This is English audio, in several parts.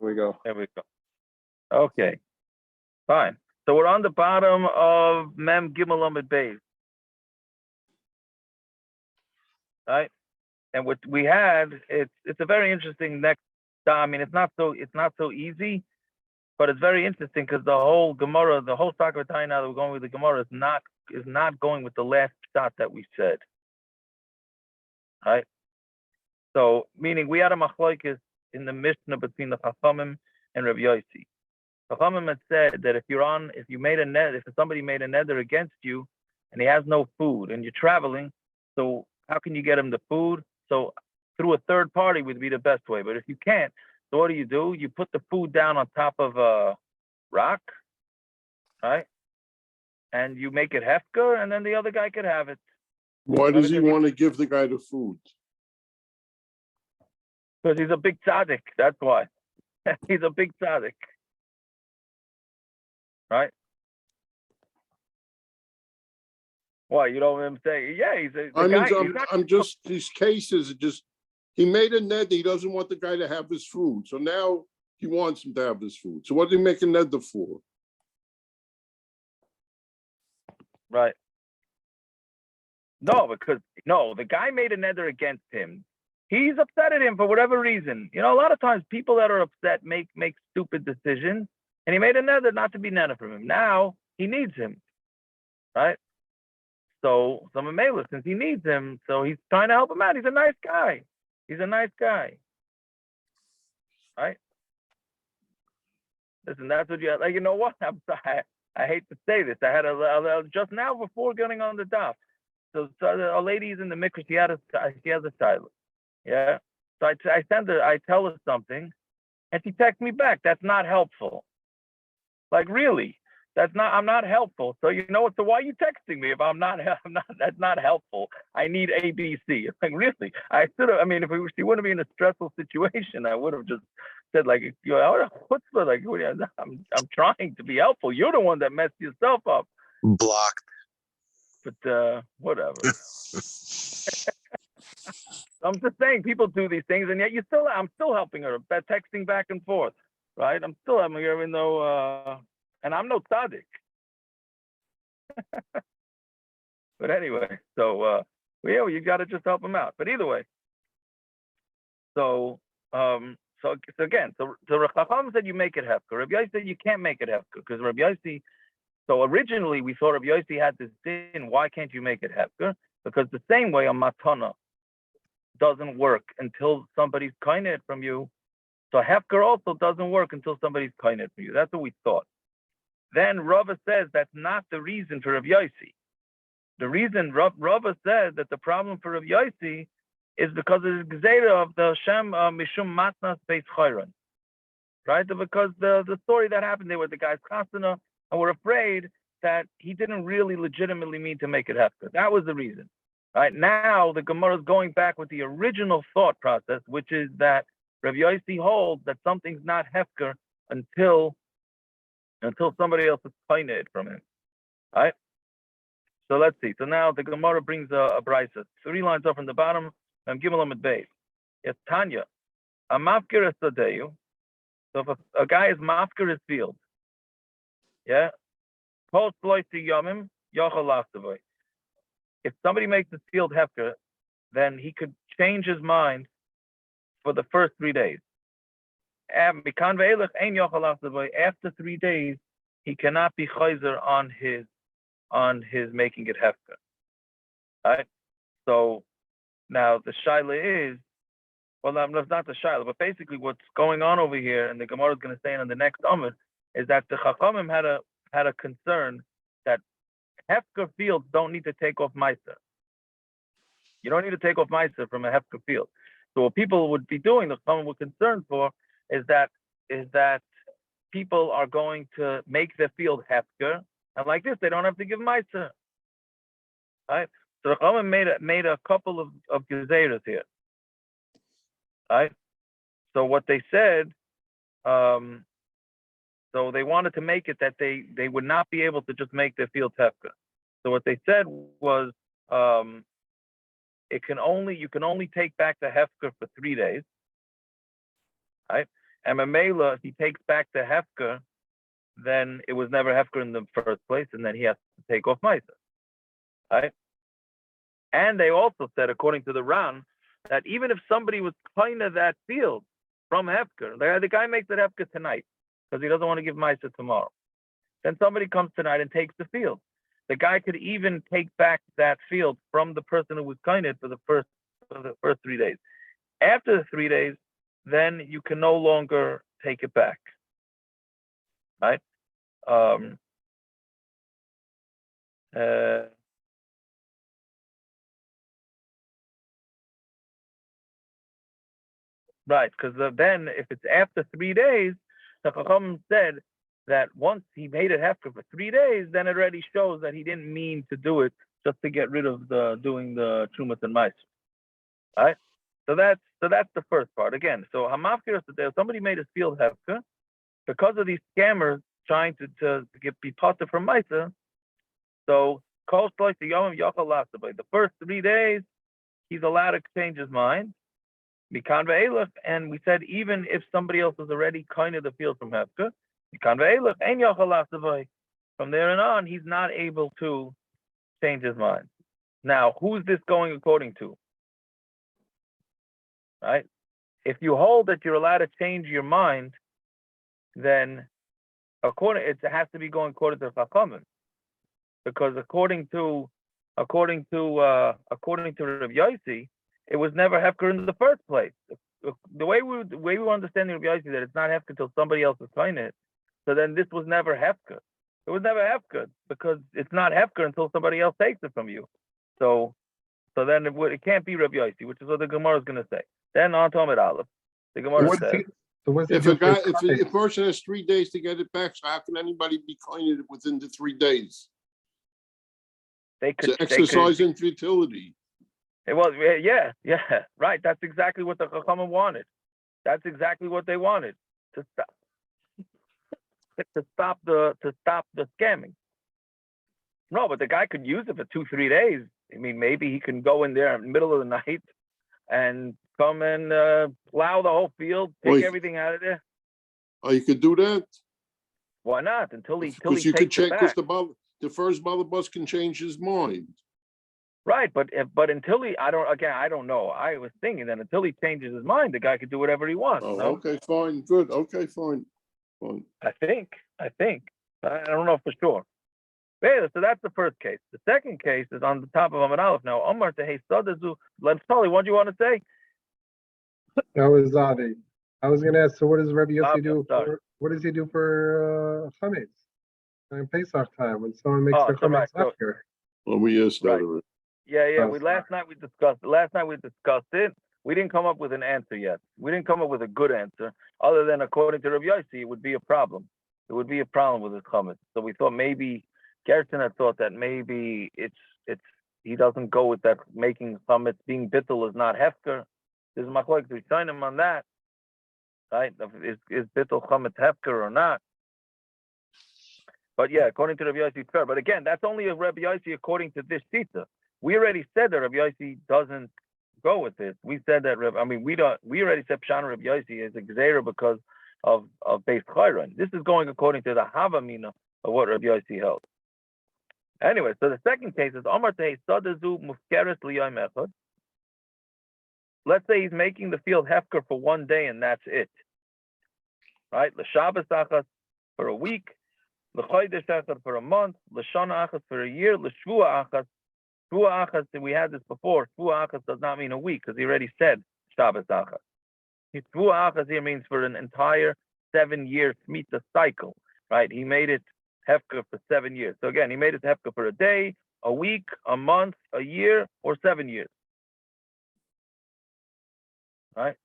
we go. There we go. Okay, fine. So we're on the bottom of Mem Gimel Amud Beis, right? And what we had, it's a very interesting next. I mean, it's not so easy, but it's very interesting because the whole Gemara, the whole Sakha now that we're going with the Gemara is not going with the last shot that we said, right? So meaning we had a machlokes in the Mishnah between the Chachamim and Rabbi Yosi. Chachamim had said that if somebody made a neder against you and he has no food and you're traveling, so how can you get him the food? So through a third party would be the best way. But if you can't, so what do? You put the food down on top of a rock, right? And you make it hefker, and then the other guy could have it. Why does he want to give the guy the food? Because he's a big tzaddik, that's why. He's a big tzaddik. Right? Why, you know what I'm saying? Yeah, these cases, he made a neder, he doesn't want the guy to have his food. So now he wants him to have his food. So what did he make a neder for? Right. No, the guy made a neder against him. He's upset at him for whatever reason. You know, a lot of times people that are upset make stupid decisions, and he made a neder not to be neder from him. Now he needs him, right? So since he needs him, so he's trying to help him out. He's a nice guy. Right? Listen, that's what you like. You know what? I'm sorry. I hate to say this. I had a just now before getting on the daf. So a lady's in the mikvah. She has a child. Yeah. So I tell her something, and she texts me back. That's not helpful. Like, really? I'm not helpful. So you know what? So why are you texting me if that's not helpful? I need ABC. Like, really? If she wouldn't be in a stressful situation, I would have just said, like, what's the, like, I'm trying to be helpful. You're the one that messed yourself up. Blocked. But whatever. I'm just saying, people do these things, and yet I'm still helping her by texting back and forth, right? I'm still helping her, even though, and I'm no tzaddik. But anyway, so you got to just help him out. But either way, so again, Chacham said you make it hefker. Rabbi Yosi said you can't make it hefker because Rabbi Yosi. So originally we thought Rabbi Yosi had this sin. Why can't you make it hefker? Because the same way a matana doesn't work until somebody's koined from you. So hefker also doesn't work until somebody's koined from you. That's what we thought. Then Rava says that's not the reason for Rav Yosi. The reason Rava says that the problem for Rav Yosi is because of the gzeira of the Shem Mishum Matnas Beis Chayron. Right? Because the story that happened there with the guy's chasana, and we're afraid that he didn't really legitimately mean to make it hefker. That was the reason. Right? Now the Gemara is going back with the original thought process, which is that Rav Yosi holds that something's not hefker until somebody else is pointed it from him. Right? So let's see. So now the Gemara brings a braysa. 3 lines up from the bottom. Gimel Amud Beis. It's Tanya. A mafker esadeyu. So if a guy is mafker his field, yeah, post loisi yomim yochel lachsavoy. If somebody makes his field hefker, then he could change his mind for the first 3 days. After 3 days, he cannot be chayzer on his making it hefker. Right? So now the shaila is, well, that's not the shaila, but basically what's going on over here, and the Gemara is going to say in the next Amud, is that the Chachamim had a concern that hefker fields don't need to take off maaser. You don't need to take off maaser from a hefker field. So what people would be doing, the Chachamim were concerned for, is that people are going to make their field hefker, and like this, they don't have to give maaser. Right? So the Chachamim made a couple of gezeiros here. Right? So what they said, so they wanted to make it that they would not be able to just make their field hefker. So what they said was, you can only take back the hefker for 3 days. Right? And Mamela, if he takes back the hefker, then it was never hefker in the first place, and then he has to take off maaser. Right? And they also said, according to the Ran, that even if somebody was kind of that field from hefker, the guy makes it hefker tonight because he doesn't want to give maaser tomorrow. Then somebody comes tonight and takes the field. The guy could even take back that field from the person who was kind of for the first 3 days. After the 3 days, then you can no longer take it back. Right? Right, because then if it's after 3 days, the Chacham said that once he made it hefker for 3 days, then it already shows that he didn't mean to do it just to get rid of doing the trumas and maaser. Right? So that's the first part. Again, so hamafkir if somebody made his field hefker because of these scammers trying to be potter from maaser. So the first 3 days, he's allowed to change his mind. And we said even if somebody else is already kind of the field from hefker, from there on, he's not able to change his mind. Now, who's this going according to? Right? If you hold that you're allowed to change your mind, then it has to be going according to Chachamim, because according to Rav Yosi, it was never hefker in the first place. The way we were understanding Rav Yosi that it's not hefker until somebody else is trying it. So then this was never hefker. It was never hefker because it's not hefker until somebody else takes it from you. So then it can't be Rav Yosi, which is what the Gemara is going to say. Then on to Amid Aleph, the Gemara says, if a person has 3 days to get it back, so how can anybody be kind within the 3 days? They could exercise infertility. It was, yeah, right. That's exactly what the Chachamim wanted. That's exactly what they wanted, to stop the scamming. No, but the guy could use it for 2-3 days. I mean, maybe he can go in there in the middle of the night and come and plow the whole field, take everything out of there. Oh, you could do that? Why not? Until he Because you could check, because the first bus can change his mind. Right, but until I don't know. I was thinking that until he changes his mind, the guy could do whatever he wants. Oh, no? Okay, fine, good. Okay, fine. I think. I don't know for sure. So that's the first case. The second case is on the top of Amid Aleph now. Omar Tehei Sadazu. Tali, what do you want to say? That was Zadi. I was going to ask. So, what does Rabbi Yosi do? What does he do for chametz during Pesach time when someone makes their chametz hefker? Well, we asked that already. Yeah. Last night we discussed it. We didn't come up with an answer yet. We didn't come up with a good answer, other than according to Rabbi Yosi, it would be a problem. It would be a problem with his chametz. So we thought maybe Gerson had thought that maybe it's he doesn't go with that making chametz being bittul is not hefker. There's machlokes to sign him on that, right? Is bittul chametz hefker or not? But yeah, according to Rabbi Yosi, it's fair. But again, that's only a Rabbi Yosi according to this shita. We already said that Rabbi Yosi doesn't go with this. We said that we already said Pshan Rabbi Yosi is a gzeira because of Beis Chayron. This is going according to the Havamina of what Rabbi Yosi held. Anyway, so the second case is Omar Tehei Sadazu Mufkeres Liyom Echad. Let's say he's making the field hefker for 1 day and that's it. Right? L'Shabbos Achas for a week, L'Chodesh Echad for a month, L'Shana Achas for a year, L'Shvua Achas. Shvua Achas, we had this before. Shvua Achas does not mean a week because he already said Shabbos Achas. Shvua Achas here means for an entire 7-year Shemitah cycle, right? He made it hefker for 7 years. So again, he made it hefker for a day, a week, a month, a year, or 7 years. Right?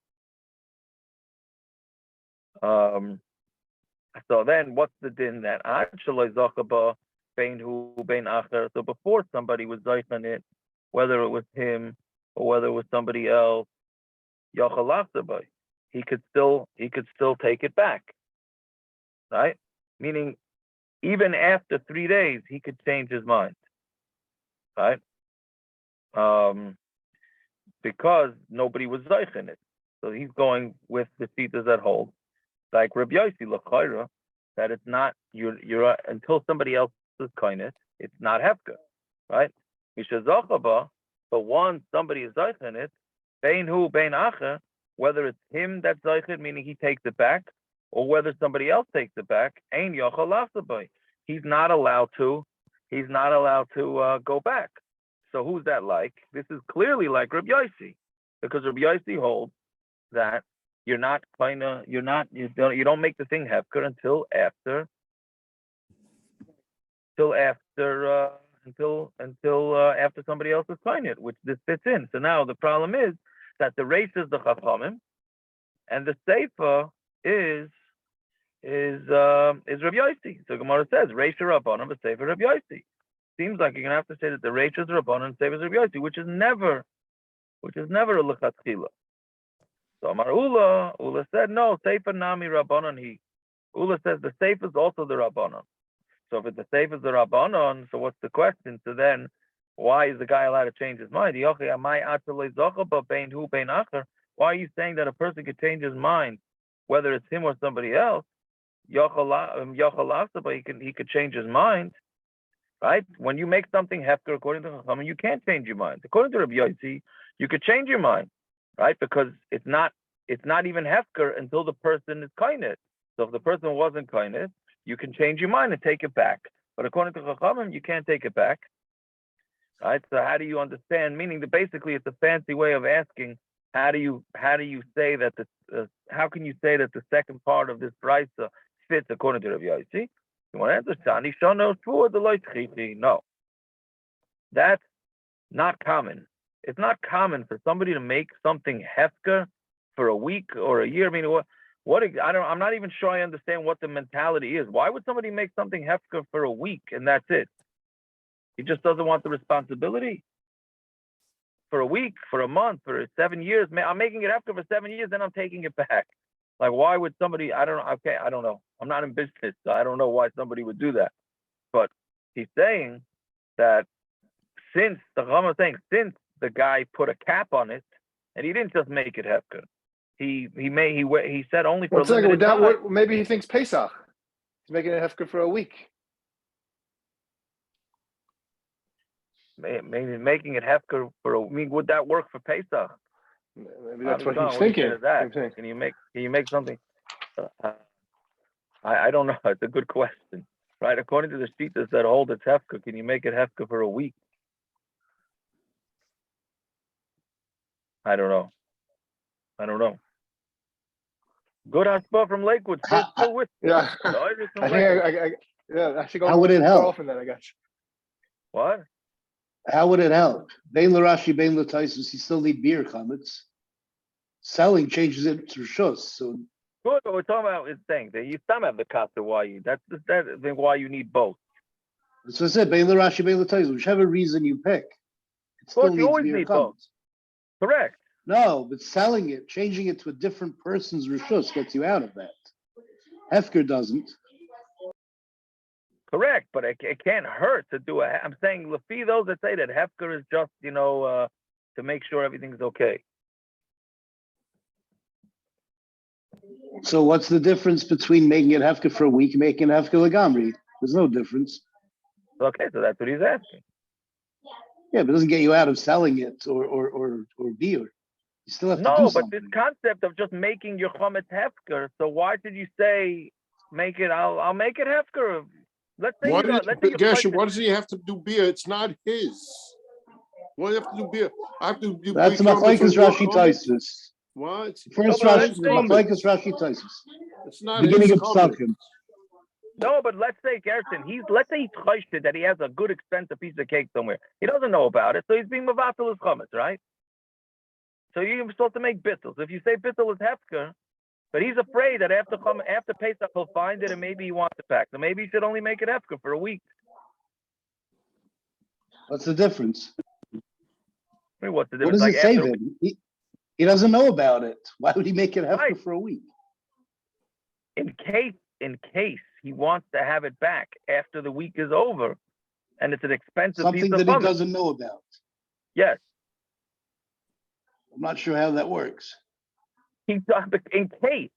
So then what's the din then? So before somebody was zoich on it, whether it was him or whether it was somebody else, he could still take it back. Right? Meaning even after 3 days, he could change his mind. Right? Because nobody was zoich in it. So he's going with the citas that hold like Rabbi Yosi l'chayra, that it's not you're until somebody else is kindness, it's not hefker, right? Misha zachaba, but once somebody is zeichen it, bein hu bein acher, whether it's him that's zeichen, meaning he takes it back, or whether somebody else takes it back, ein yochel lachsabai. He's not allowed to go back. So who's that like? This is clearly like Rabbi Yosi, because Rabbi Yosi holds that you don't make the thing hefker until after somebody else has signed it, which this fits in. So now the problem is that the reisha is the chachamim, and the seifa is Rabbi Yosi. So Gemara says reisha Rabanan, but seifa Rabbi Yosi. Seems like you're gonna have to say that the reisha is Rabanan and seifa is Rabbi Yosi, which is never a lechatchila. So Amar Ulla said no, seifa nami Rabanan he. Ulla says the seifa is also the Rabanan. So if the seifa is the Rabanan, so what's the question? So then, why is the guy allowed to change his mind? Why are you saying that a person could change his mind, whether it's him or somebody else? He could change his mind, right? When you make something hefker according to Chachamim, you can't change your mind. According to Rabbi Yosi, you could change your mind, right? Because it's not even hefker until the person is kindness. So if the person wasn't kindness, you can change your mind and take it back. But according to Chachamim, you can't take it back, right? So how do you understand? Meaning that basically it's a fancy way of asking, how can you say that the second part of this braysa fits according to Rav Yosi? You want to answer Tani Shano for the light. No, that's not common. It's not common for somebody to make something hefker for a week or a year. I mean, I'm not even sure I understand what the mentality is. Why would somebody make something hefker for a week and that's it? He just doesn't want the responsibility. For a week, for a month, for 7 years, I'm making it hefker for 7 years, then I'm taking it back. Like, why would somebody? I don't know. I'm not in business, so I don't know why somebody would do that. But he's saying that since the guy put a cap on it, and he didn't just make it hefker. He said only for a limited time. Maybe he thinks Pesach. He's making it hefker for a week. Maybe making it hefker would that work for Pesach? Maybe that's what he's thinking. Can you make something? I don't know. It's a good question, right? According to the shittas that hold it's hefker, can you make it hefker for a week? I don't know. Good husband from Lakewood. Still with you. Yeah. I should go. How would it help? Off in that, I guess. What? How would it help? Bein l'Rashi, bein l'Taisus, you still need beer chametz. Selling changes it to rishos. So Good, but we're talking about is saying that you still have the kata why that's why you need both. I said, bein l'Rashi, bein l'Taisus, whichever reason you pick, it still you always needs beer need both. chametz. Correct. No, but selling it, changing it to a different person's rishos gets you out of that. Hefker doesn't. Correct, but it can't hurt to do it. I'm saying Lafi, those that say that hefker is just to make sure everything's okay. So what's the difference between making it hefker for a week and making it hefker legamri? There's no difference. Okay, so that's what he's asking. Yeah, but it doesn't get you out of selling it or beer. You still have to do No, but something. this concept of just making your chametz hefker. So why did you say make it? I'll make it hefker. Let's say Gershon, what does he have to do beer? It's not his. What do you have to do beer? I have to do That's Machlekes Rashi Taisus. What? First Rashi, Machlekes Rashi Taisus. It's not beginning his of Psachim. No, but let's say Gershon, let's say he's choshed that he has a good expensive piece of cake somewhere. He doesn't know about it, so he's being mevatel his chametz, right? So you're supposed to make bittles. If you say bittul is hefker, but he's afraid that after Pesach he'll find it and maybe he wants it back. So maybe he should only make it hefker for a week. What's the difference? I mean, what's the What difference? does it say then? He doesn't know about it. Why would he make it hefker for a week? In case he wants to have it back after the week is over, and it's an expensive piece Something of that he chametz. doesn't know about. Yes. I'm not sure how that works. In case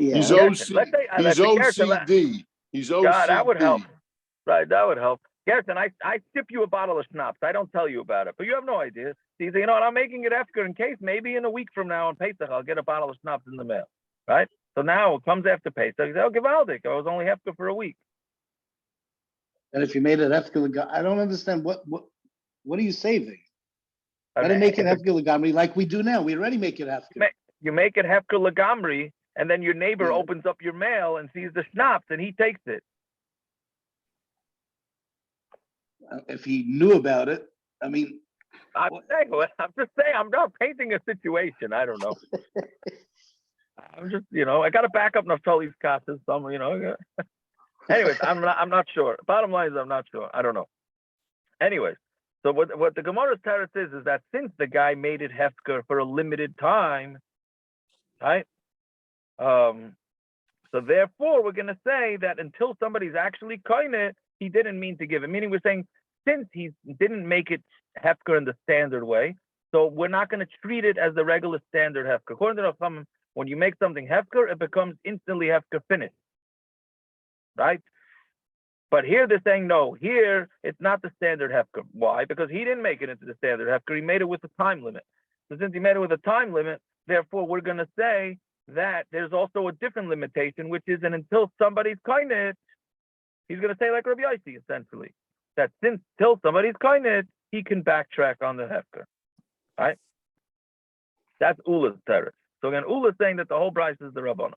He's Yeah, Gerson, let's say, he's Gerson, OCD. He's OCD. God, that would help. Right, that would help. Gerson, I ship you a bottle of schnapps. I don't tell you about it, but you have no idea. So you say, you know what, I'm making it hefker in case maybe in a week from now on Pesach, I'll get a bottle of schnapps in the mail, right? So now it comes after Pesach. You say, oh, gewaldig, I was only hefker for a week. and if you made it hefker, I don't understand what are you saving? Gotta make it hefker legamri like we do now. We already make it hefker. You make it hefker legamri, and then your neighbor Yeah. opens up your mail and sees the schnapps, and he takes it. If he knew about it, I mean, I'm just saying, I'm not painting a situation. I don't know. I'm just, I got to back up Naftali's kasses. Some, Anyways, I'm not sure. Bottom line is, I'm not sure. I don't know. Anyways, so what the Gemara's teretz is that since the guy made it hefker for a limited time, right? So therefore, we're going to say that until somebody's actually koine, he didn't mean to give it. Meaning, we're saying since he didn't make it hefker in the standard way, so we're not going to treat it as the regular standard hefker. According to the Chachamim, when you make something hefker, it becomes instantly hefker finished, right? But here they're saying no. Here it's not the standard hefker. Why? Because he didn't make it into the standard hefker. He made it with a time limit. So since he made it with a time limit, therefore we're going to say that there's also a different limitation, which is that until somebody's koine, he's going to say like Rabbi Yosi, essentially, that since till somebody's koine, he can backtrack on the hefker, right? That's Ulla's teretz. So again, Ulla's saying that the whole braysa is the Rabanan.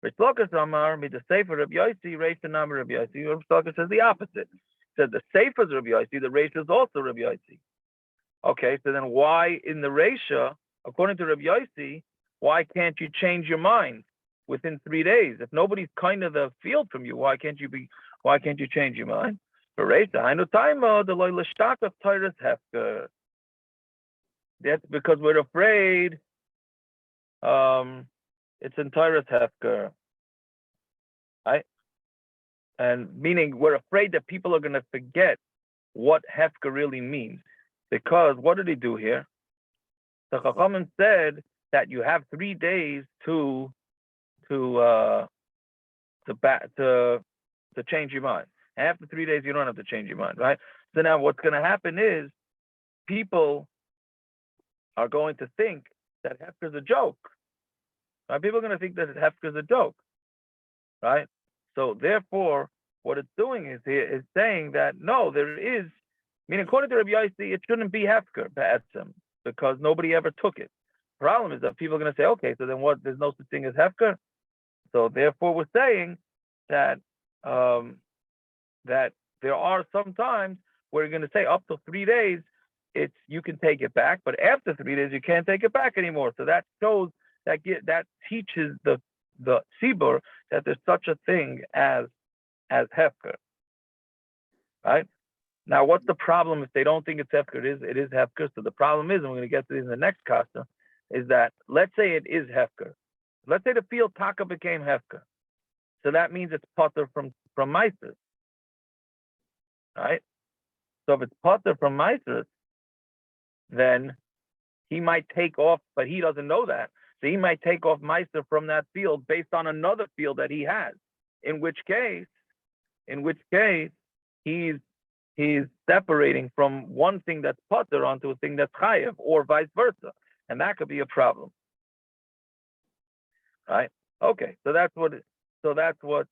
Rish Lakish Amar, me the sefer Rabbi Yosi, reisha nam Rabbi Yosi. Rish Lakish says the opposite. He said the sefer is Rabbi Yosi, the reisha is also Rabbi Yosi. Okay, so then why in the reisha, according to Rabbi Yosi, why can't you change your mind within 3 days? If nobody's kind of the field from you, why can't you change your mind? For reisha, I know time the loy l'shtak of Torah's hefker. That's because we're afraid. It's in Torah's hefker, right? And meaning we're afraid that people are going to forget what hefker really means. Because what did he do here? The Chachamim said that you have 3 days to change your mind. And after 3 days, you don't have to change your mind, right? So now what's going to happen is people are going to think that hefker is a joke. Right? People are going to think that hefker is a joke, right? So therefore, what it's doing is saying that no, there is. I mean, according to Rabbi Yosi, it shouldn't be hefker ba'etzem because nobody ever took it. Problem is that people are going to say, okay, so then what? There's no such thing as hefker. So therefore, we're saying that that there are some times where you're going to say up to 3 days, you can take it back, but after 3 days you can't take it back anymore. So that shows that teaches the tzibur that there's such a thing as hefker, right? Now, what's the problem if they don't think it's hefker? It is hefker. So the problem is, and we're going to get to this in the next kasa, is that let's say it is hefker. Let's say the field taka became hefker. So that means it's potter from maaser, right? So if it's potter from maaser, then he might take off, but he doesn't know that. So he might take off maaser from that field based on another field that he has. In which case, he's separating from one thing that's potter onto a thing that's chayev, or vice versa, and that could be a problem, right? Okay, so that's what.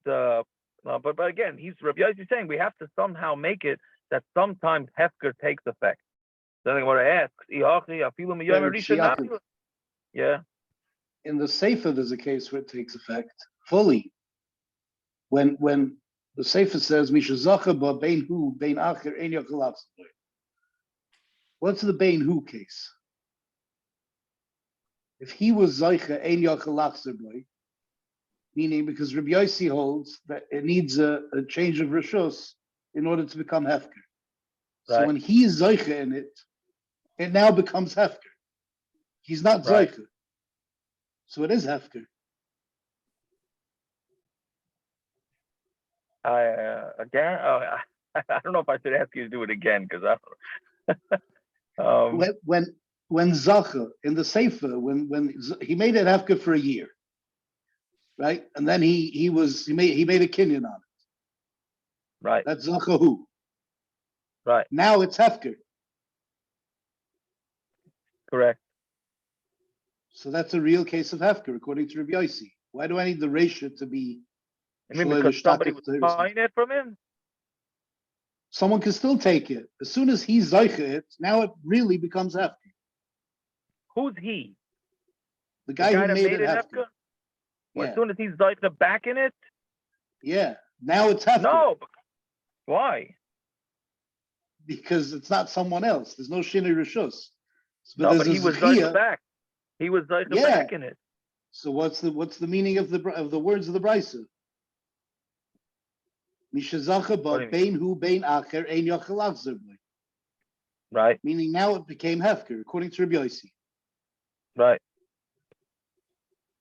But again, Rabbi Yosi is saying we have to somehow make it that sometimes hefker takes effect. So I want to ask, yeah. in the sefer, there's a case where it takes effect fully. When the sefer says, "Mishazacha ba bein hu bein acher ein yachal achzor." What's the bein hu case? If he was zeicha ein yachal achzor, meaning because Rabbi Yosi holds that it needs a change of rishus in order to become hefker. So when he is zeicha in it, it now becomes hefker. He's not zeicha. So it is hefker. I don't know if I should ask you to do it again because I. When Zacha in the Sefer, when he made it hefker for a year, right? And then he made a kinyan on it. Right. That's zachahu. Right. Now it's hefker. Correct. So that's a real case of hefker, according to Rabbi Yosi. Why do I need the reisha to be? I mean, because somebody was buying it from him? Someone can still take it. As soon as he's zeicha it, now it really becomes hefker. Who's he? The guy who that made it hefker. Well, as soon as he's zeicha back in it? Yeah. Now it's hefker. No. Why? Because it's not someone else. There's no shinei rishus. No, but he was zeicha back. He was zeicha back in it. So what's the meaning of the words of the braysa? Mishazacha ba bein hu bein acher ein yochel lachzer b'o. Right. Meaning now it became hefker, according to Rabbi Yosi. Right.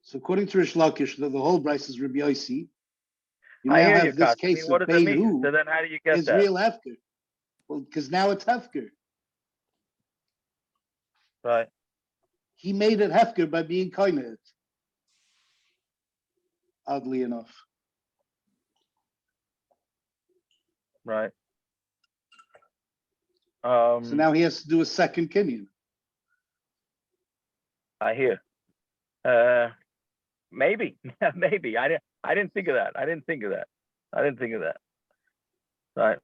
So according to Rish Lakish, the whole braysa is Rabbi Yosi. You I now hear have you, this Kat. case What of does it bein mean? hu So then how do you get is that? real hefker. Well, because now it's hefker. Right. He made it hefker by being kind of it. Oddly enough. Right. So now he has to do a second kinyan. I hear. Maybe. Maybe. I didn't think of that. I didn't think of that. Right.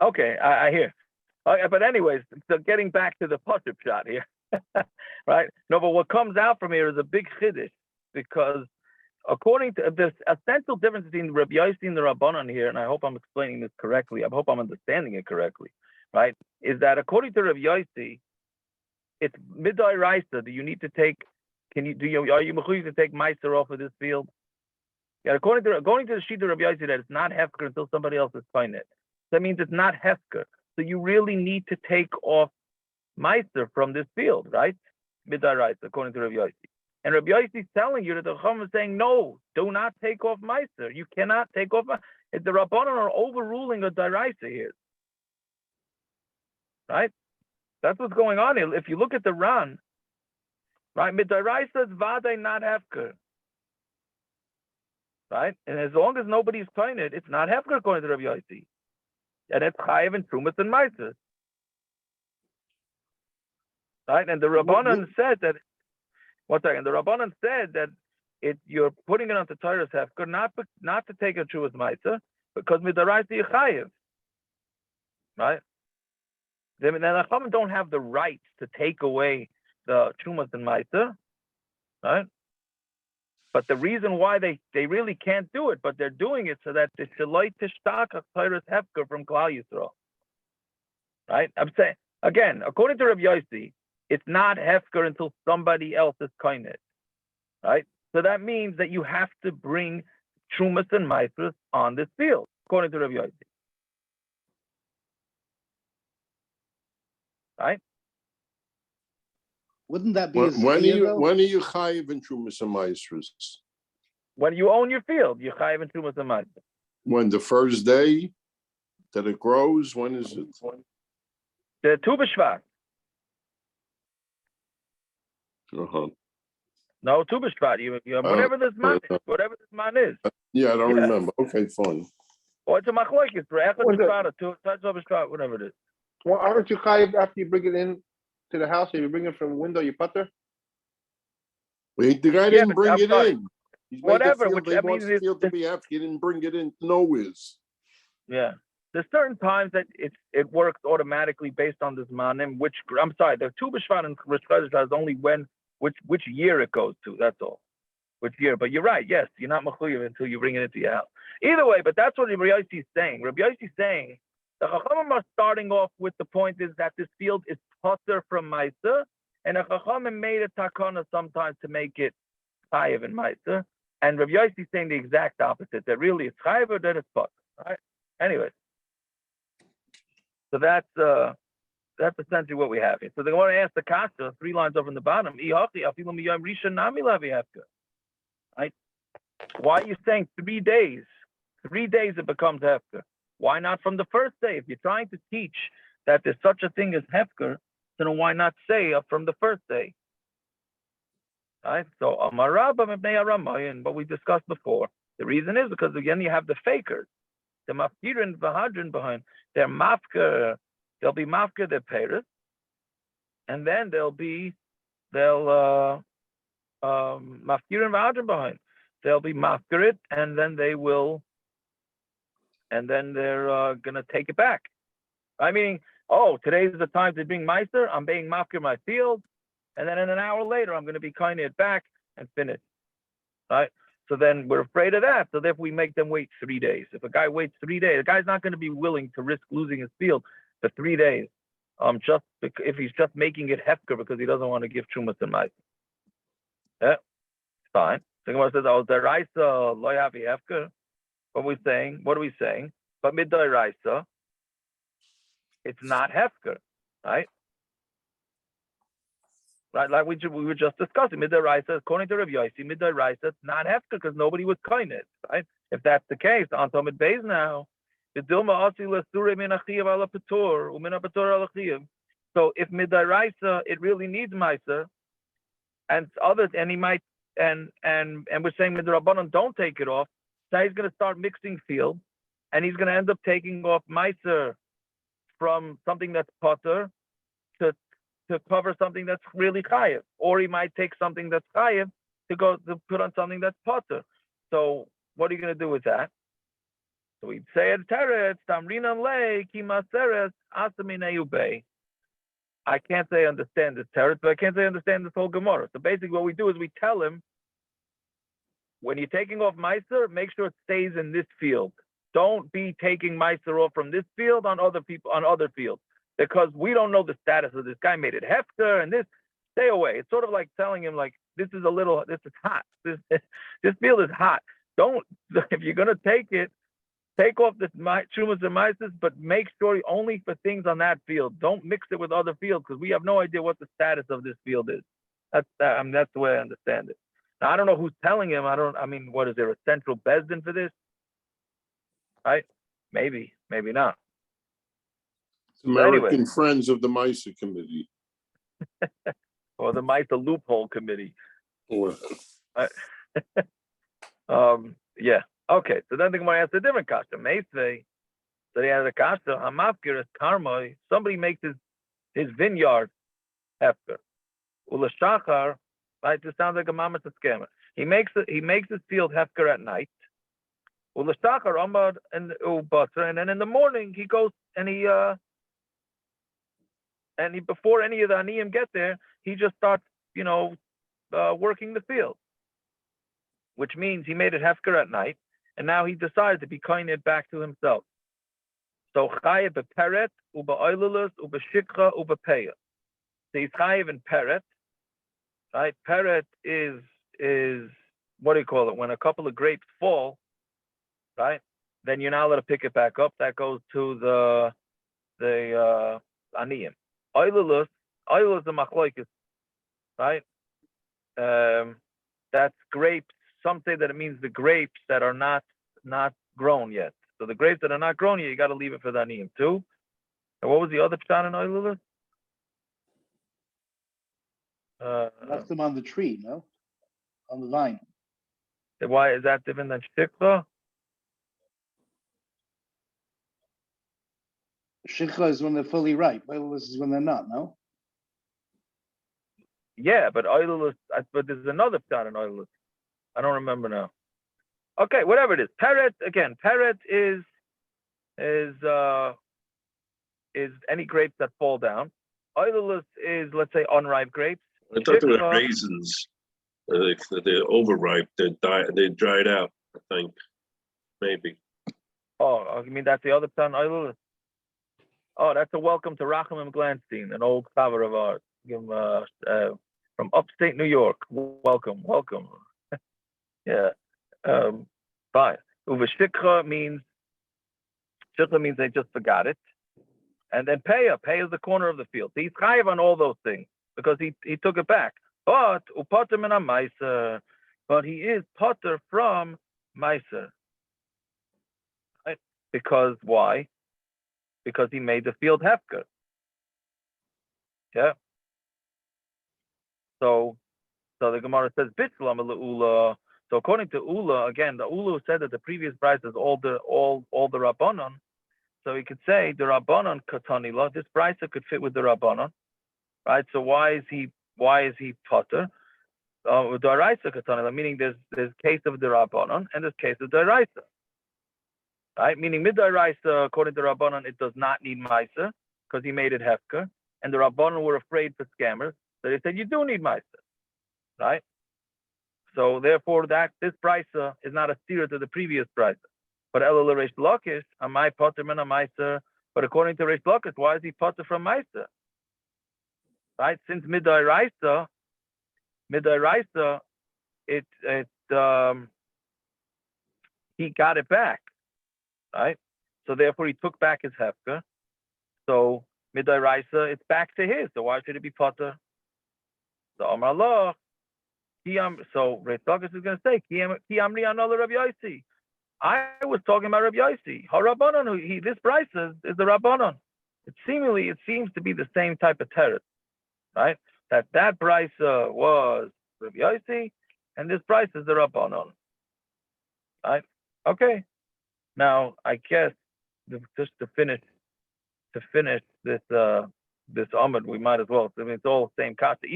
Okay, I hear. But anyways, so getting back to the push-up shot here. Right? No, but what comes out from here is a big chiddush, because according to this essential difference between Rabbi Yosi and the Rabanan here, and I hope I'm explaining this correctly, I hope I'm understanding it correctly, right? Is that according to Rabbi Yosi, it's midday reisha. Do you need to take? Are you mechuyev to take maaser off of this field? Yeah, according to the sheet of Rabbi Yosi, that it's not hefker until somebody else is finding it. That means it's not hefker. So you really need to take off maaser from this field, right? Midday reisha, according to Rabbi Yosi. And Rabbi Yosi is telling you that the Chacham is saying, no, do not take off maaser. You cannot take off. The Rabanan are overruling a deraisa here, right? That's what's going on here. If you look at the Ran, right, midaraisa is vaday not hefker, right? And as long as nobody's playing it, it's not hefker according to Rabbi Yosi, and it's chayiv and trumas and maaser, right? And the Rabanan said that. One second. The Rabanan said that you're putting it onto Torah's hefker, not to take a trumas maaser, because midaraisa you chayiv, right? The Chachamim don't have the right to take away the trumas and maaser, right? But the reason why they really can't do it, but they're doing it so that the shaloi tishtach Torah's hefker from Klal Yisrael, right? I'm saying again, according to Rabbi Yosi, it's not hefker until somebody else is koined, right? So that means that you have to bring trumas and maaser on this field, according to Rabbi Yosi. Right? Wouldn't that be when are you chayiv in trumas and maasers? When you own your field, you're chayiv in trumas and maaser. When the first day that it grows, when is it? The Tu B'Shvat. No, Tu B'Shvat. You whatever this man is. Whatever this man is. Yeah, I don't remember. Okay, fine. Or it's a machlokes for Echad B'Shvat or Tu B'Shvat, whatever it is. Well, aren't you chayiv after you bring it in to the house, or you bring it from a window, you putter? Wait, the guy didn't bring it in. He's whatever, made the field, he wants the field to be after. He didn't bring it in nowheres. Yeah. There's certain times that it works automatically based on this manim, the Tu B'Shvat and Rosh Chodesh is only which year it goes to, that's all. Which year. But you're right, yes, you're not mechuyev until you bring it into your house. Either way, but that's what Rabbi Yosi is saying. Rabbi Yosi is saying the Chachamim are starting off with the point is that this field is potter from maaser, and the Chachamim made a takana sometimes to make it chayiv and maaser. And Rabbi Yosi is saying the exact opposite, that really it's chayiv or that it's potter. Right? Anyways. So that's essentially what we have here. So they want to ask the kasha 3 lines over in the bottom. Right? Why are you saying 3 days? 3 days it becomes hefker. Why not from the first day? If you're trying to teach that there's such a thing as hefker, then why not say from the first day? Right? So Amarabba Mibnei Aramayan, what we discussed before. The reason is because again you have the fakers, the mafkirin v'hadrin behind. They're mafker, they'll be mafker their parents, and then they'll mafkirin v'hadrin behind. They'll be mafker it, and then they're gonna take it back. I mean, oh, today's the time to bring maaser. I'm being mafker my field, and then in an hour later I'm gonna be kind it back and finish. Right? So then we're afraid of that. So therefore we make them wait 3 days. If a guy waits 3 days, the guy's not going to be willing to risk losing his field for 3 days. Just if he's just making it hefker because he doesn't want to give trumas and maaser. Yeah, fine. The Gemara says, "Oh, the reisha lo yavi hefker." What are we saying? But mid reisha, it's not hefker, right? Right, like we were just discussing, mid-reisha, according to Rav Yosi, mid-reisha, it's not hefker because nobody was kind it, right? If that's the case, on Talmud Beis now, so if mid-reisha, it really needs maaser, and others, and he might, and we're saying mid-Rabanan don't take it off, so he's going to start mixing field, and he's going to end up taking off maaser from something that's potter to cover something that's really chayiv, or he might take something that's chayiv to put on something that's potter. So what are you going to do with that? So we'd say at teretz tamrinan le ki maaseres asamin eyubei. I can't say understand this teretz, but I can't say understand this whole Gemara. So basically, what we do is we tell him, when you're taking off maaser, make sure it stays in this field. Don't be taking maaser off from this field on other fields. Because we don't know the status of this guy. Made it hefker and this. Stay away. It's sort of like telling him, like, this is hot. This field is hot. Don't, if you're gonna take it, take off this trumas and maasers, but make sure only for things on that field. Don't mix it with other fields because we have no idea what the status of this field is. That's the way I understand it. Now I don't know who's telling him. What is there, a central bezdin for this? Right? Maybe not. American Friends of the Maaser Committee. Or the maaser loophole committee. Well, yeah. Okay. So then the Gemara asks a different kasha. Meisvei. So they had a kasha. Hamafkir is karma. Somebody makes his vineyard hefker. Ulla shachar. Right. This sounds like a mamas scammer. He makes his field hefker at night. Ulla shachar amad and ubaser, and then in the morning he goes and he before any of the aniyim get there, he just starts, working the field, which means he made it hefker at night, and now he decided to be kind it back to himself. So chayev beperet ubeoilulus ubeshikcha ubepeya. So he's chayev in peret, right? Peret is what do you call it? When a couple of grapes fall, right? Then you're not allowed to pick it back up. That goes to the aniyim. Oilulus is the machloikis, right? That's grapes. Some say that it means the grapes that are not grown yet. So the grapes that are not grown yet, you got to leave it for the aniyim too. And what was the other pshat in oilulus? Left them on the tree, no? On the vine. Why is that different than shikha? Shikha is when they're fully ripe. Oilulus is when they're not, no? Yeah, but oilulus, but there's another pshat in oilulus. I don't remember now. Okay, whatever it is. Peret, again, peret is any grapes that fall down. Oilulus is, let's say, unripe grapes. I thought they were raisins. They're overripe. They dried out, I think. Maybe. Oh, you mean that's the other pshat in oilulus? Oh, that's a welcome to Rachamim Glanstein, an old chaver of ours. Give him, from upstate New York. Welcome. Yeah. Fine. Uveshikha means they just forgot it. And then peya is the corner of the field. So he's chayiv on all those things because he took it back. But upater min maaser, but he is potter from maaser. Right? Because why? Because he made the field hefker. Yeah. So So the Gemara says Bitlam Ulla. So according to Ulla, again, the Ulla said that the previous braysa is all the Rabanan. So he could say the Rabanan katanila. This braysa could fit with the Rabanan, right? So why is he potter? With the reisha katanila, meaning there's case of the Rabanan and there's case of the reisha, right? Meaning mid reisha, according to Rabanan, it does not need maaser because he made it hefker, and the Rabanan were afraid for scammers, so they said you do need maaser, right? So therefore, this braysa is not a steer to the previous braysa. But Elul Reish Lakish, Amai Potter Min Maaser. But according to Reish Lakish, why is he potter from maaser? Right? Since Midai Raisa, he got it back, right? So therefore, he took back his hefker. So Midai Raisa, it's back to his. So why should it be potter? So Amar Allah. So Reish Lakish is going to say, Ki Amri Anol Rabbi Yosi. I was talking about Rabbi Yosi. Rabanan, this braysa is the Rabanan. It seems to be the same type of teretz, right? That braysa was Rabbi Yosi, and this braysa is the Rabanan, right? Okay. Now I guess just to finish this Amud, we might as well. I mean, it's all the same kata.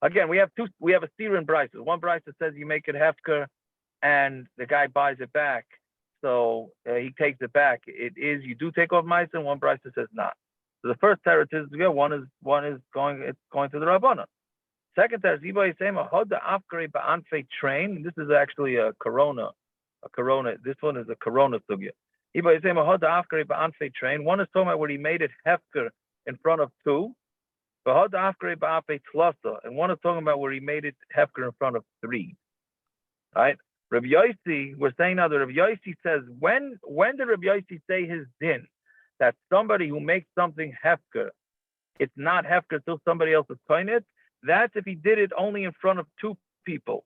Again, we have a steer in braysa. One braysa says you make it hefker, and the guy buys it back, so he takes it back. You do take off maaser, and one braysa says not. So the first teretz is one is going to the Rabanan. Second teretz, Iba Yisema Hoda Afkari Ba'anfei train. This is actually a corona. This one is a corona sugya. Iba Yisema Hoda Afkari Ba'anfei train. One is talking about where he made it hefker in front of two. But Hoda Afkari Ba'anfei tlasa, and one is talking about where he made it hefker in front of three. Right? Rabbi Yosi, we're saying now that Rabbi Yosi says, when did Rabbi Yosi say his din? That somebody who makes something hefker, it's not hefker till somebody else is coin it. That's if he did it only in front of two people.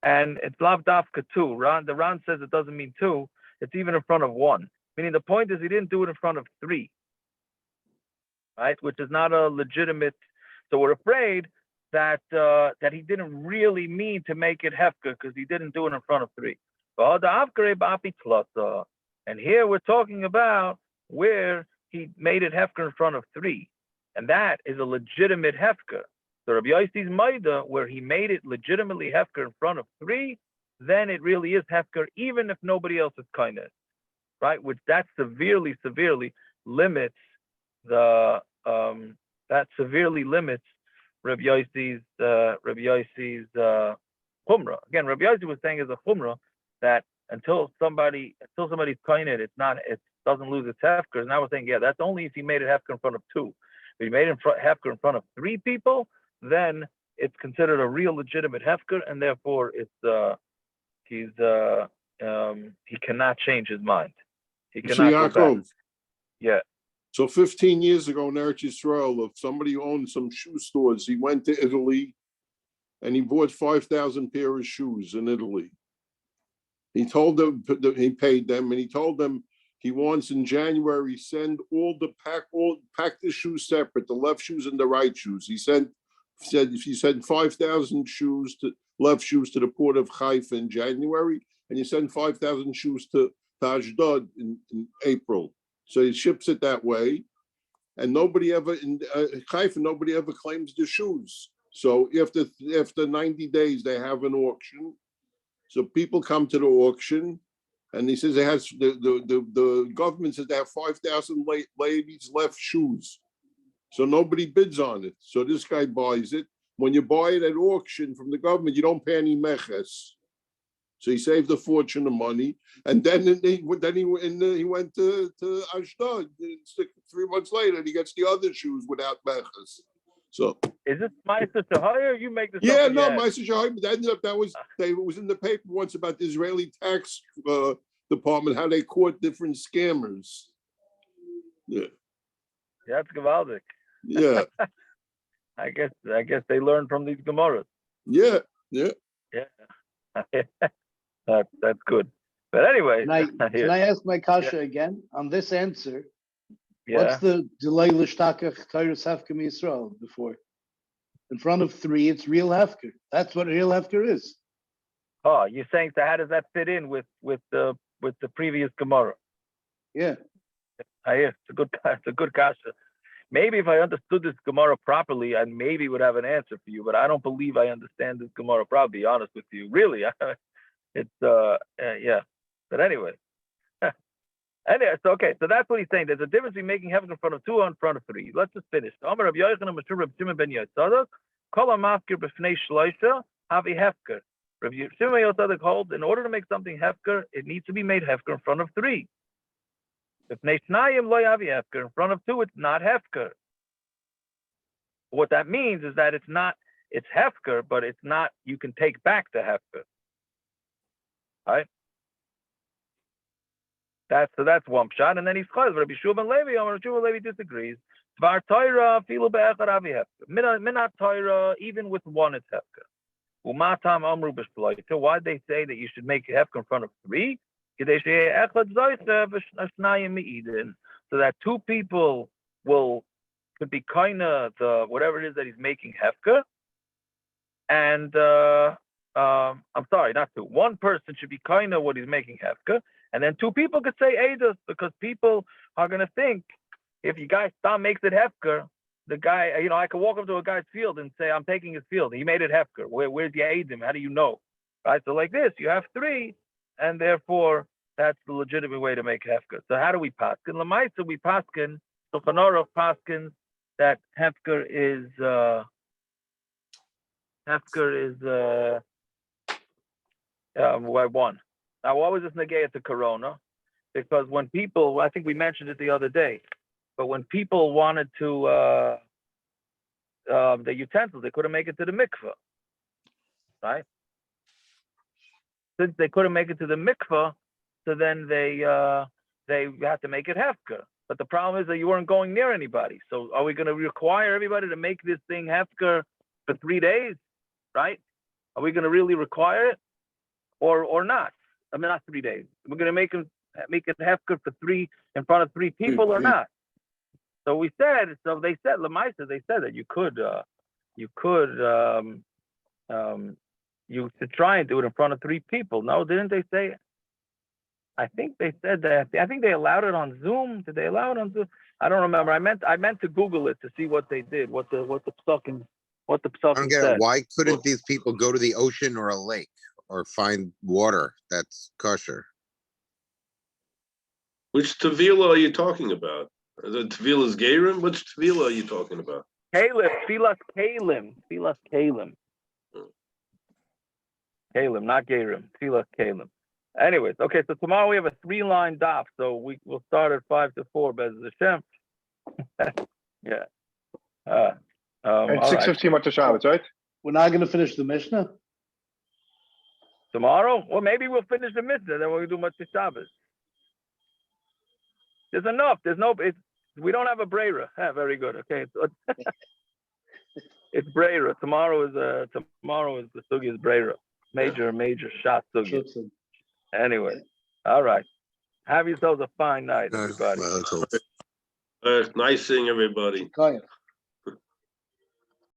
And it's lav dafka two. The Ran says it doesn't mean two, it's even in front of one. Meaning the point is he didn't do it in front of three. Right? Which is not a legitimate. So we're afraid that he didn't really mean to make it hefker because he didn't do it in front of three. And here we're talking about where he made it hefker in front of three, and that is a legitimate hefker. So Rabbi Yossi's maida, where he made it legitimately hefker in front of three, then it really is hefker, even if nobody else is kindness, right? Which that severely limits Rabbi Yossi's chumrah. Again, Rabbi Yossi was saying as a chumrah that until somebody's kind it doesn't lose its hefker. Now we're saying, yeah, that's only if he made it hefker in front of two. If he made it hefker in front of three people, then it's considered a real legitimate hefker, and therefore he cannot change his mind. He cannot go back. Yeah. So 15 years ago in Eretz Yisrael, if somebody owned some shoe stores, he went to Italy and he bought 5,000 pair of shoes in Italy. He told them, he paid them, and he told them he wants in January send pack the shoes separate, the left shoes and the right shoes. He said if you send 5,000 left shoes to the port of Haifa in January, and you send 5,000 shoes to Ashdod in April. So he ships it that way, and nobody ever in Haifa, nobody ever claims the shoes. So after 90 days, they have an auction. So people come to the auction, and he says the government says they have 5,000 ladies left shoes. So nobody bids on it. So this guy buys it. When you buy it at auction from the government, you don't pay any meches. So he saved a fortune of money, and then he went to Ashdod. 3 months later, and he gets the other shoes without meches. So is this maaser to hire? You make this? Yeah, no, maaser to hire. But that ended up it was in the paper once about the Israeli tax department, how they caught different scammers. Yeah, that's gewaldic. Yeah. I guess they learned from these gemaras. Yeah. That's good. But anyway, can I ask my kasha again on this answer? Yeah. What's the delay l'shtakach Torah hefker Yisrael before? in front of 3, it's real hefker. That's what real hefker is. Oh, you're saying, so how does that fit in with the previous Gemara? Yeah. It's a good kasha. Maybe if I understood this Gemara properly, I maybe would have an answer for you, but I don't believe I understand this Gemara properly, to be honest with you. Really, it's yeah. But anyway. Anyway, so okay, so that's what he's saying. There's a difference between making hefker in front of 2 or in front of 3. Let's just finish. Amar Rabbi Yochanan Mashur Rabbi Shimon ben Yotzadok, Kol HaMafkir B'fnei Shloisha Havi hefker. Rabbi Shimon ben Yotzadok holds, in order to make something hefker, it needs to be made hefker in front of 3. B'fnei Shnayim Lo Havi hefker. In front of 2, it's not hefker. What that means is that it's hefker, but it's not, you can take back the hefker. All right? That's one shot, and then he's close. Rabbi Shua Levi, Rabbi Shua Levi disagrees. Tvar Torah, filu be'echad avi hefker. Minat Torah, even with 1, it's hefker. Umatam amru b'shloisha. So why they say that you should make a hefker in front of 3? So that 2 people could be kind of whatever it is that he's making hefker. And I'm sorry, not 2. 1 person should be kind of what he's making hefker. And then 2 people could say Eidos, because people are going to think, if you guys stop makes it hefker, the guy, I could walk up to a guy's field and say, I'm taking his field. He made it hefker. Where's the Eidim? How do you know? Right? So like this, you have 3, and therefore that's the legitimate way to make hefker. So how do we paskin? Lamaisa, we paskin, so Chanora paskin, that hefker is 1. Now, why was this negaya to corona? Because when people, I think we mentioned it the other day, but when people wanted to, the utensils, they couldn't make it to the mikveh, right? Since they couldn't make it to the mikveh, so then they had to make it hefker. But the problem is that you weren't going near anybody. So are we going to require everybody to make this thing hefker for 3 days, right? Are we going to really require it or not? I mean, not 3 days. We're going to make it hefker for 3 in front of 3 people or not. So they said, Lamaisa, they said that you should try and do it in front of 3 people. No, didn't they say? I think they said that. I think they allowed it on Zoom. Did they allow it on Zoom? I don't remember. I meant to Google it to see what they did, what the psukim said. Why couldn't these people go to the ocean or a lake or find water that's kosher? Which tevila are you talking about? The tevila's gerim? Which tevila are you talking about? Kalim, Tfilas Kalim. Kalim, not gerim. Tfilas Kalim. Anyways, okay, so tomorrow we have a 3-line daf, so we'll start at 5 to 4, Bez Hashem. Yeah. And 6:15 right. to Shabbos, right? We're not going to finish the Mishnah? Tomorrow? Well, maybe we'll finish the Mishnah, then we'll do much to Shabbos. There's enough. We don't have a brayra. Very good. Okay. So it's brayra. Tomorrow is the sugi is brayra. Major shot sugi. Anyway, all right. Have yourselves a fine night, everybody. Nice seeing everybody.